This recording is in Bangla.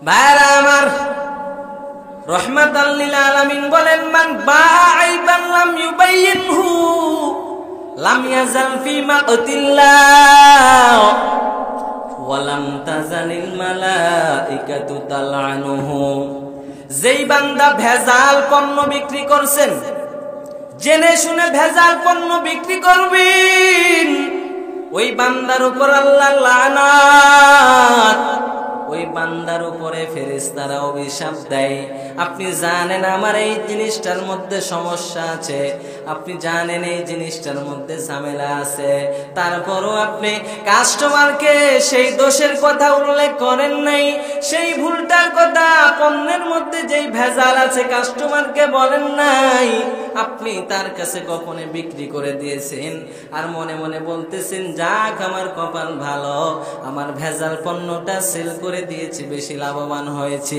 ভাইরা আমার, রাহমাতাল লিল আলামিন বলেন, মান বা'আইবান লাম ইউবাইয়িনহু লাম ইয়াজাল ফি মাকতিল্লাহ ওয়া লাম তাজালিল মালাইকাতু তালআনুহু। যেই বান্দা ভেজাল পণ্য বিক্রি করছেন, জেনে শুনে ভেজাল পণ্য বিক্রি করবেন, ওই বান্দার উপর আল্লাহর লানাত, ওই বান্দার উপরে ফেরেশতারা অভিশাপ দেয়। আপনি জানেন আমার এই জিনিসটার মধ্যে সমস্যা আছে, আপনি জানেন এই জিনিসটার মধ্যে ঝামেলা আছে, তারপরও আপনি কাস্টমারকে সেই দোষের কথা উল্লেখ করেন নাই, সেই ভুলটার কথা, পণ্যের মধ্যে যেই ভেজাল আছে কাস্টমারকে বলেন নাই, আপনি তার কাছে গোপনে বিক্রি করে দিয়েছেন আর মনে মনে বলতেছেন, যাক আমার কপাল ভালো, আমার ভেজাল পণ্যটা সেল করে দিয়েছি, বেশি লাভবান হয়েছি।